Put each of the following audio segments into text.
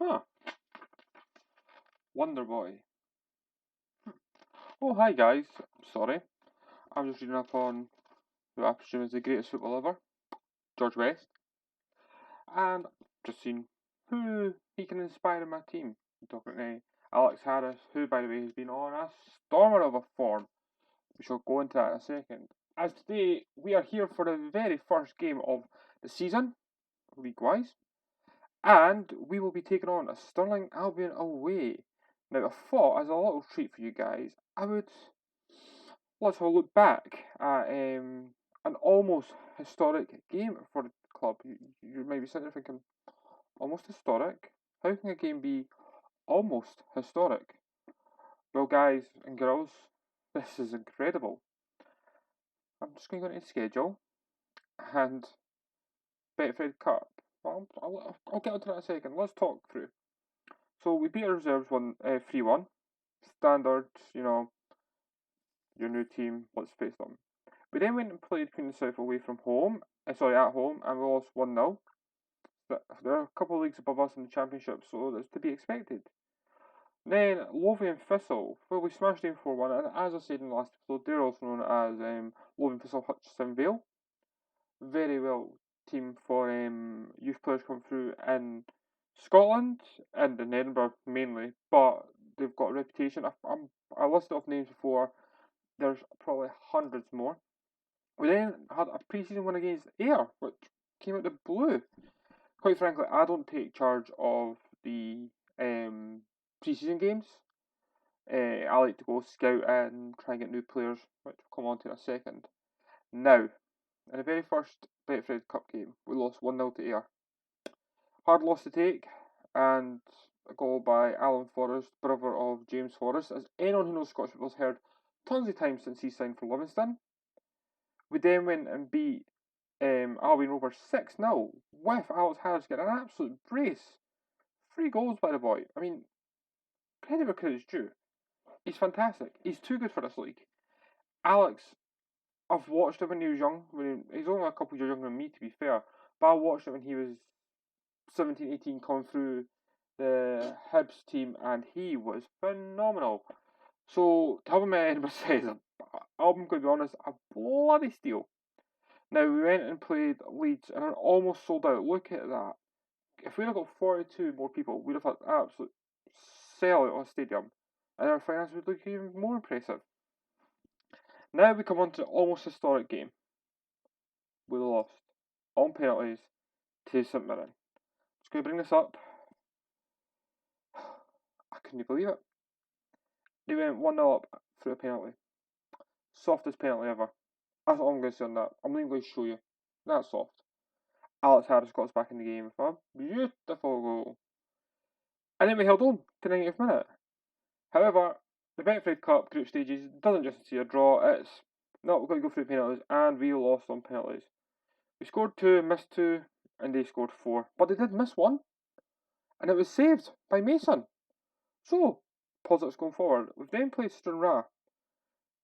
Huh. Wonder Boy. Oh, hi guys. Sorry. I'm just reading up on who I presume is the greatest footballer ever, George West. And just seen who he can inspire in my team. I'm talking to Alex Harris, who, by the way, has been on a stormer of a form. We shall go into that in a second. As today, we are here for the very first game of the season, league-wise. And we will be taking on a Stirling Albion away. Now, I thought, as a little treat for you guys, let's have a look back at an almost historic game for the club. You might be sitting there thinking, almost historic? How can a game be almost historic? Well, guys and girls, this is incredible. I'm just going to go into the schedule and Betfred Cup. Well, I'll get onto that in a second. Let's talk through. So we beat our reserves 3-1. Standard, your new team, let's face them. We then went and played Queen and South away from home, at home, and we lost 1-0. There are a couple of leagues above us in the Championship, so that's to be expected. Then Lothian Thistle, well, we smashed them 4-1, and as I said in the last episode, they're also known as Lothian Thistle Hutchinson Vale. Very well team for youth players coming through in Scotland and in Edinburgh mainly, but they've got a reputation. I listed off names before. There's probably hundreds more. We then had a pre-season win against Ayr, which came out of the blue. Quite frankly, I don't take charge of the pre-season games. I like to go scout and try and get new players, which we'll come on to in a second. Now, in the very first Betfred Cup game, we lost 1-0 to Ayr. Hard loss to take, and a goal by Alan Forrest, brother of James Forrest, as anyone who knows Scottish football has heard tons of times since he signed for Livingston. We then went and beat Albion Rovers 6-0 with Alex Harris getting an absolute brace. 3 goals by the boy. I mean, credit where credit's due. He's fantastic. He's too good for this league. Alex, I've watched him when he was young. He's only a couple of years younger than me, to be fair. But I watched him when he was 17, 18, coming through the Hibs team, and he was phenomenal. So, to have him at Edinburgh City, I'm going to be honest, a bloody steal. Now, we went and played Leeds and it almost sold out. Look at that. If we'd have got 42 more people, we'd have had an absolute sellout of a stadium. And our finances would look even more impressive. Now we come on to almost historic game. We lost on penalties to St Mirren. Just going to bring this up. I couldn't believe it. They went 1-0 up through a penalty. Softest penalty ever. That's all I'm going to say on that. I'm not even going to show you. That's soft. Alex Harris got us back in the game with a beautiful goal. And then we held on to the 90th minute. However, the Betfred Cup group stages doesn't just see a draw, it's not going to go through penalties, and we lost on penalties. We scored 2, missed 2, and they scored 4. But they did miss 1, and it was saved by Mason. So, positives going forward. We've then played Stranraer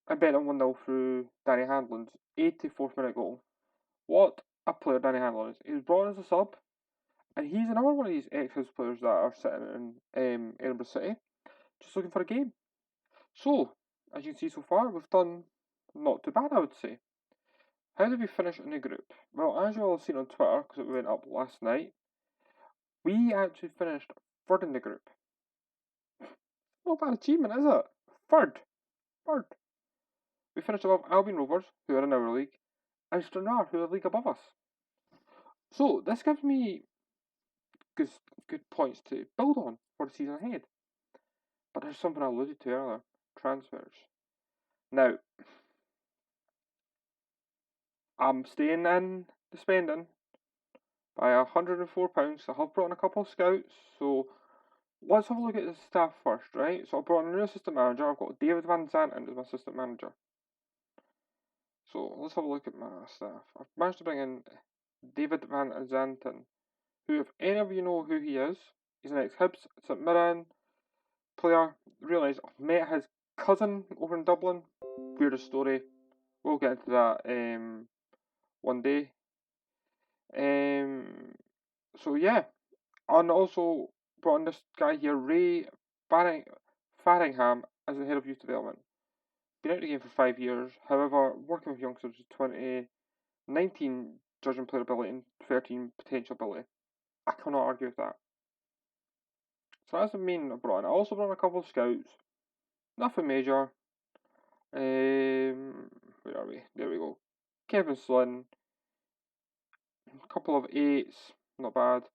and bet on 1-0 through Danny Handlin's 84th minute goal. What a player Danny Handlin is. He was brought in as a sub, and he's another one of these ex-Hibs players that are sitting in Edinburgh City, just looking for a game. So, as you can see so far, we've done not too bad, I would say. How did we finish in the group? Well, as you all have seen on Twitter, because it went up last night, we actually finished third in the group. Not a bad achievement, is it? Third. We finished above Albion Rovers, who are in our league, and Stranraer, who are a league above us. So, this gives me good points to build on for the season ahead. But there's something I alluded to earlier. Transfers. Now, I'm staying in the spending by £104. I have brought in a couple of scouts, so let's have a look at the staff first, right? So I brought in a new assistant manager. I've got David Van Zanten as my assistant manager. So let's have a look at my staff. I've managed to bring in David Van Zanten, who, if any of you know who he is, he's an ex-Hibs, St Mirren player. Really nice. I've met his cousin over in Dublin. Weirdest story. We'll get into that one day. So yeah, and also brought in this guy here, Ray Faringham, as the head of youth development. Been out of the game for 5 years, however, working with youngsters is 2019 judging player ability and 13 potential ability. I cannot argue with that. So that's the main I brought in. I also brought in a couple of scouts. Nothing major. Where are we? There we go. Kevin Slynn. A couple of 8s. Not bad.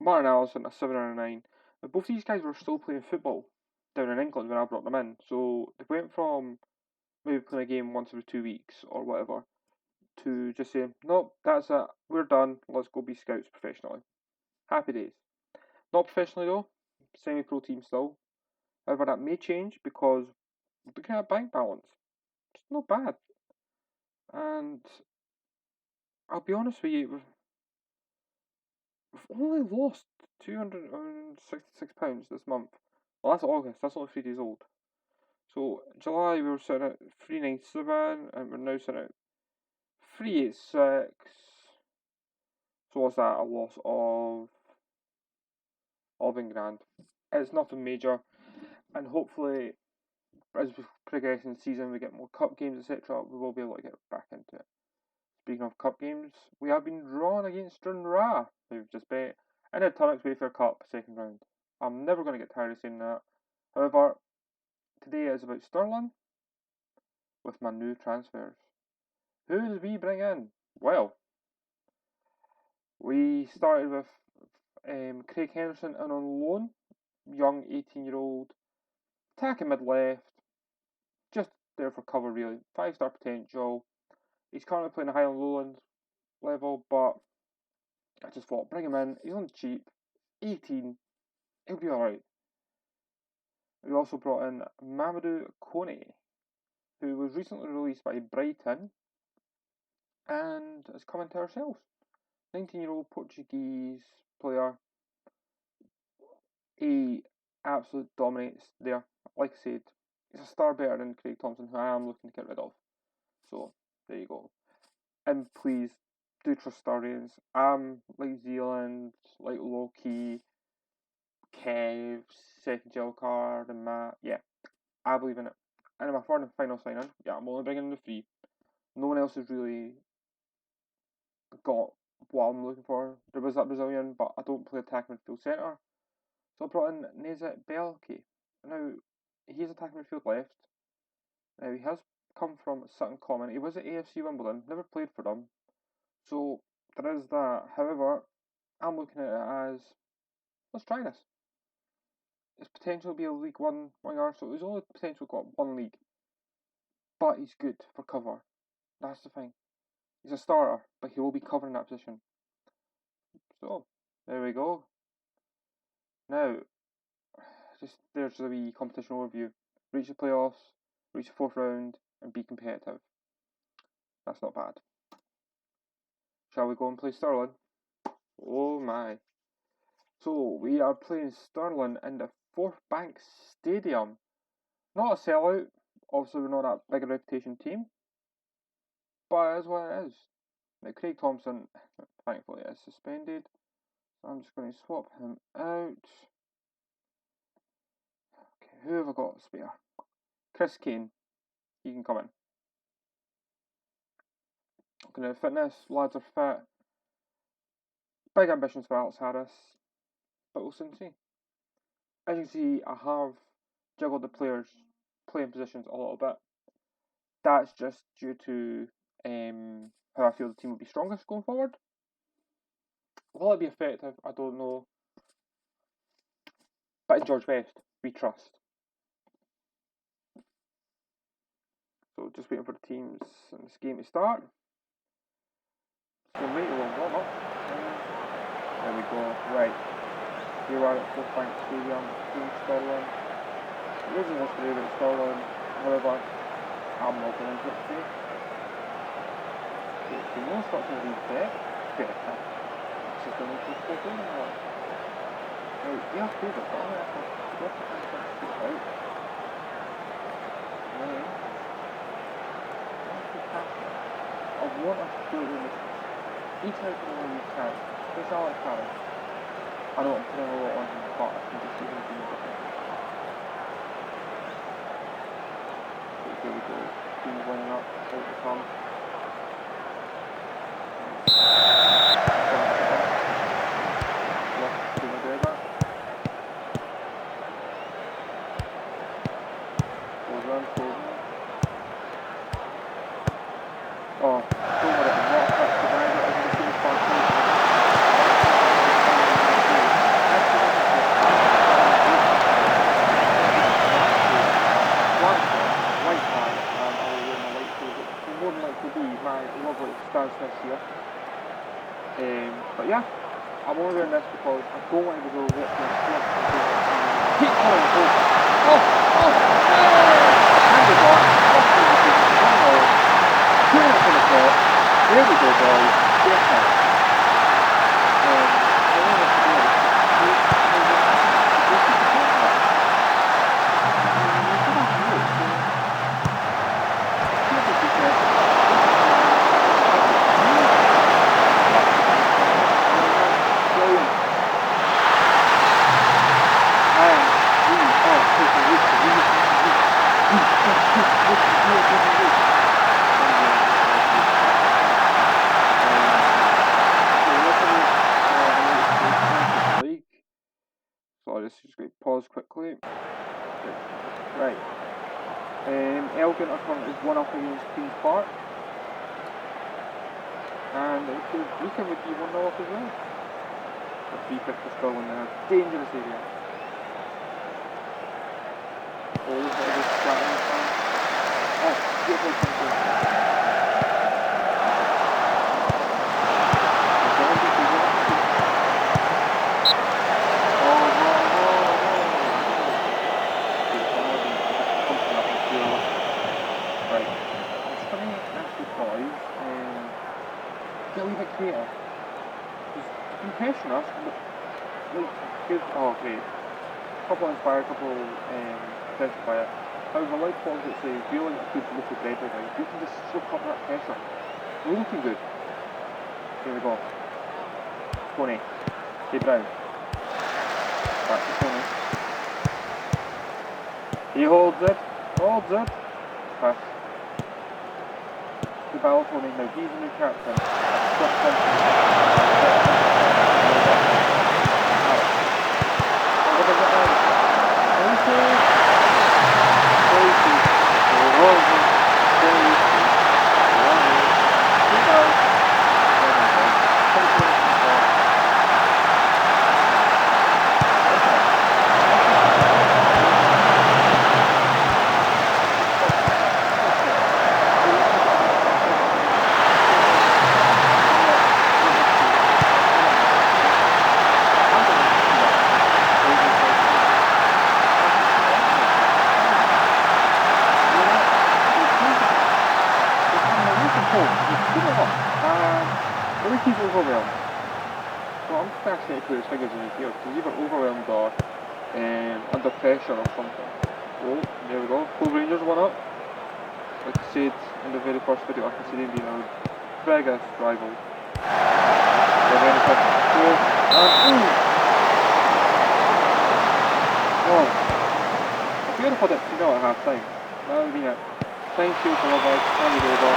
Martin Allison, a 7 and a 9. But both these guys were still playing football down in England when I brought them in. So they went from maybe playing a game once every 2 weeks or whatever to just saying, nope, that's it. We're done. Let's go be scouts professionally. Happy days. Not professionally though. Semi-pro team still. However, that may change because looking at bank balance, it's not bad. And I'll be honest with you, we've only lost £266 this month. Well, that's August. That's only 3 days old. So July we were sitting at 397, and we're now sitting at 386. So what's that? A loss of £11,000. It's nothing major, and hopefully, as we progress in the season, we get more cup games, etc. We will be able to get back into it. Speaking of cup games, we have been drawn against Stranraer, who we've just bet, in the Tunnock's Wayfair Cup second round. I'm never going to get tired of saying that. However, today is about Stirling with my new transfers. Who did we bring in? Well, we started with Craig Henderson in on loan, young 18-year-old, attacking mid left, just there for cover really, 5-star potential. He's currently playing the Highland Lowlands level, but I just thought bring him in. He's on cheap, 18, he'll be alright. We also brought in Mamadou Kone, who was recently released by Brighton and has come into ourselves. 19-year-old Portuguese player. He absolutely dominates there. Like I said, he's a star better than Craig Thompson, who I am looking to get rid of. So, there you go. And please, do trust star ratings. Like Zealand, like Loki, Kev, second yellow card, and Matt. Yeah, I believe in it. And my third and final signing, yeah, I'm only bringing in the 3. No one else has really got what I'm looking for. There was that Brazilian, but I don't play attacking midfield centre. So I brought in Nezet Belke. Now, he's attacking midfield left. Now, he has come from Sutton Common. He was at AFC Wimbledon, never played for them. So, there is that. However, I'm looking at it as, let's try this. His potential to be a League One winger, so he's only potential got one league. But he's good for cover. That's the thing. He's a starter, but he will be covering that position. So, there we go. Now, just there's the wee competition overview. Reach the playoffs, reach the 4th round, and be competitive. That's not bad. Shall we go and play Stirling? Oh my. So, we are playing Stirling in the Forthbank Stadium. Not a sellout. Obviously, we're not that big a reputation team. But it is what it is. Now, Craig Thompson, thankfully, is suspended. So I'm just going to swap him out. Okay, who have I got spare? Chris Kane. He can come in. Okay, now fitness, lads are fit. Big ambitions for Alex Harris. But we'll soon see. As you can see, I have juggled the players' playing positions a little bit. That's just due to how I feel the team will be strongest going forward. Will it be effective? I don't know. But in George Best, we trust. So just waiting for the teams in this game to start. So right along warm up. There we go. Right. Here we are at Forthbank Stadium in Stirling. Original history about Stirling. However, I'm not going into it today. So no instructions being set. Better. It's just going to be full game now. Right, we have played it, but I'm going to have to out. Then, I want us to do it in each out of the one we can. This Alex Harris. I I know I'm putting a lot on him, but I can just see him being different. Here we go. Teams lining up, out the come. Left to McGregor. Goes round, Foden. Oh, don't worry, I'm not touched the bag, I can see the front page. White flag, and I will wear my white shoes, which will more than likely be my lovely Stan Smith here. But yeah, I'm only wearing this because I don't want to go watching it. Keep calling it over. Hand it on. 2 minutes on the clock. There we go, boys. Yes, sir. So this is just going to pause quickly. Right. Elgin are currently 1-up against Queen's Park. And it could Brecon would be 1-0 up as well. The free kick for Stirling in a dangerous area. Oh, look at this Spartans fan. Oh, beautiful control. Get a wee bit creative. Just impression us. Like, good. Oh, great. Couple inspired, couple impressed by it. However, like Paul would say, feeling a good look of bread right now. You can just soak up that pressure. We're looking good. Here we go. Tony. Hey, Brown. Back to Tony. He holds it. Holds it. Pass. The ball, Tony. Now he's the new captain. He's overwhelmed. So I'm just fascinated to put his fingers in his ears. He's either overwhelmed or under pressure or something. Oh, there we go. Cove Rangers 1-up. Like I said in the very first video, I can see them being our biggest rival. They're very quick. Oh, a beautiful dip to go at half time. That would have been it. Thank you for lovers. Hand it over.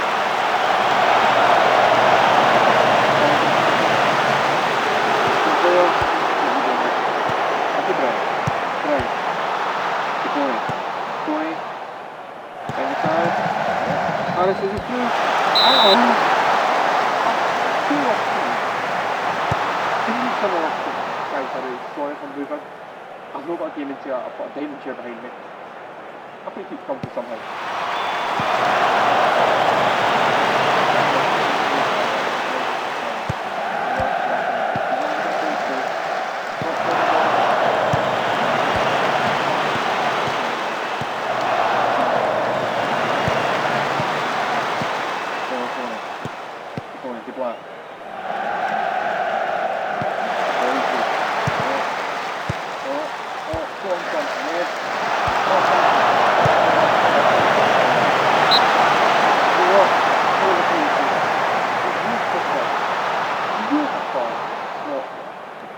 Harris is it through? Can you come off? Guys, sorry if I'm moving. I've not got a gaming chair, I've got a dining chair behind me. I think it keeps comfy somehow.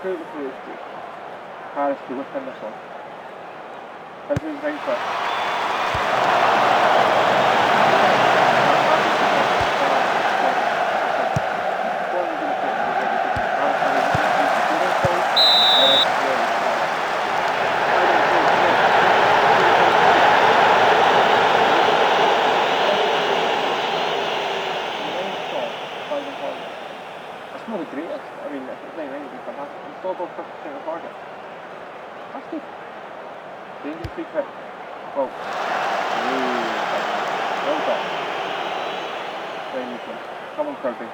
absolutely good. Harris to whip in this one. This is right foot. It's not the greatest. I mean, if it's 9-9, it'd be fantastic. It's still above 50% of target. That's good. Dangerous free kick. Well, well done. Very neat one. Come on, Kirby.